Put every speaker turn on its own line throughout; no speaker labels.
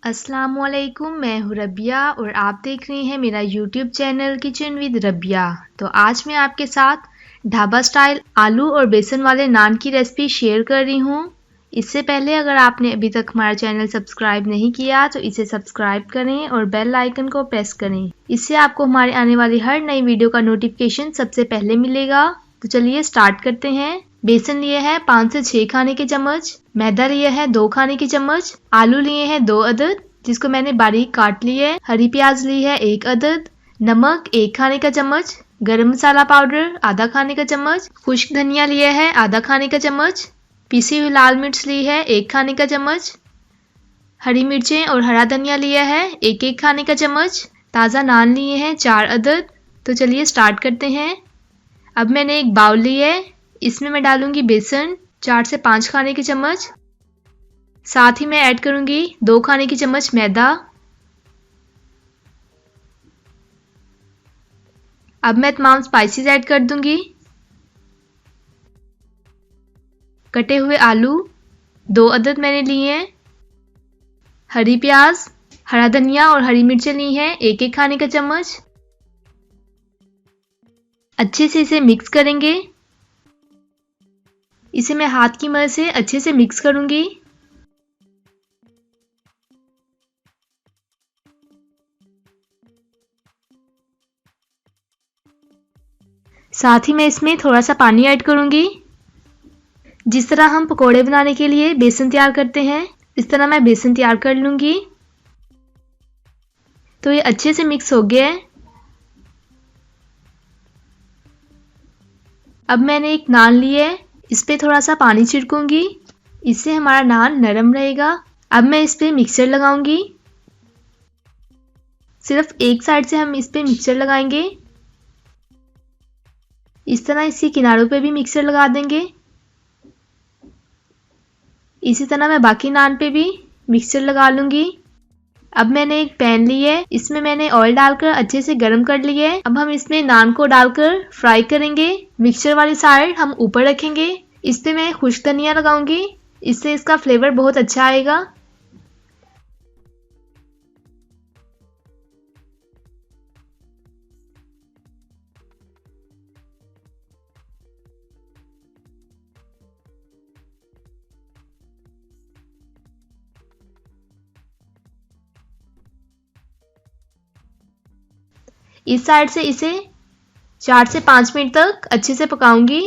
अस्सलामुअलैकुम, मैं हूँ रबिया और आप देख रहे हैं मेरा YouTube channel kitchen with Rabia. तो आज मैं आपके साथ ढाबा स्टाइल आलू और बेसन वाले नान की रेसिपी शेयर कर रही हूँ। इससे पहले अगर आपने अभी तक हमारा चैनल सब्सक्राइब नहीं किया तो इसे सब्सक्राइब करें और बेल आइकन को प्रेस करें। इससे आपको हमारे आने वाली हर नई वीडियो का नोटिफिकेशन सबसे पहले मिलेगा। तो चलिए स्टार्ट करते हैं। बेसन लिए है 5 से 6 खाने के चम्मच, मैदा लिए है 2 खाने के चम्मच, आलू लिए हैं 2 अदद जिसको मैंने बारीक काट ली है, हरी प्याज ली है 1 अदद, नमक 1 खाने का चम्मच, गरम मसाला पाउडर आधा खाने का चम्मच, खुश्क धनिया लिया है आधा खाने का चम्मच, पिसी हुई लाल मिर्च ली है 1 खाने का चम्मच, हरी मिर्चें और हरा धनिया लिया है 1-1 खाने का चम्मच, ताज़ा नान लिए हैं 4 अदद। तो चलिए स्टार्ट करते हैं। अब मैंने एक बाउल ली है, इसमें मैं डालूंगी बेसन 4 से 5 खाने के चम्मच, साथ ही मैं ऐड करूंगी 2 खाने की चम्मच मैदा। अब मैं तमाम स्पाइसेस ऐड कर दूंगी। कटे हुए आलू 2 अदद मैंने लिए हैं, हरी प्याज, हरा धनिया और हरी मिर्चें ली हैं 1-1 खाने का चम्मच। अच्छे से इसे मिक्स करेंगे। इसे मैं हाथ की मदद से अच्छे से मिक्स करूंगी। साथ ही मैं इसमें थोड़ा सा पानी ऐड करूंगी। जिस तरह हम पकोड़े बनाने के लिए बेसन तैयार करते हैं, इस तरह मैं बेसन तैयार कर लूंगी। तो ये अच्छे से मिक्स हो गया है। अब मैंने एक नान लिया है, इस पे थोड़ा सा पानी छिड़कूंगी, इससे हमारा नान नरम रहेगा। अब मैं इस पे मिक्सचर लगाऊंगी। सिर्फ एक साइड से हम इस पे मिक्सचर लगाएंगे। इस तरह इसके किनारों पे भी मिक्सचर लगा देंगे। इसी तरह मैं बाकी नान पे भी मिक्सचर लगा लूंगी। अब मैंने एक पैन लिया है, इसमें मैंने ऑयल डालकर अच्छे से गर्म कर लिया है। अब हम इसमें नान को डालकर फ्राई करेंगे। मिक्सचर वाली साइड हम ऊपर रखेंगे। इस पे मैं खुश्क धनिया लगाऊंगी, इससे इसका फ्लेवर बहुत अच्छा आएगा। इस साइड से इसे 4 से 5 मिनट तक अच्छे से पकाऊंगी।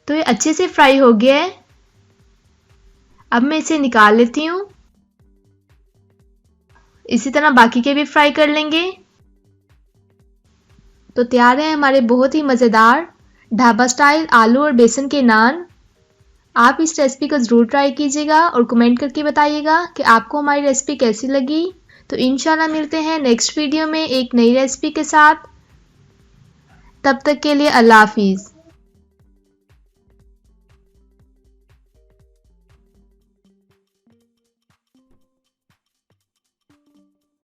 तो ये अच्छे से फ्राई हो गया है। अब मैं इसे निकाल लेती हूँ। इसी तरह बाकी के भी फ्राई कर लेंगे। तो तैयार है हमारे बहुत ही मज़ेदार ढाबा स्टाइल आलू और बेसन के नान। आप इस रेसिपी को ज़रूर ट्राई कीजिएगा और कमेंट करके बताइएगा कि आपको हमारी रेसिपी कैसी लगी। तो इंशाल्लाह मिलते हैं नेक्स्ट वीडियो में एक नई रेसिपी के साथ। तब तक के लिए अल्लाह हाफिज़।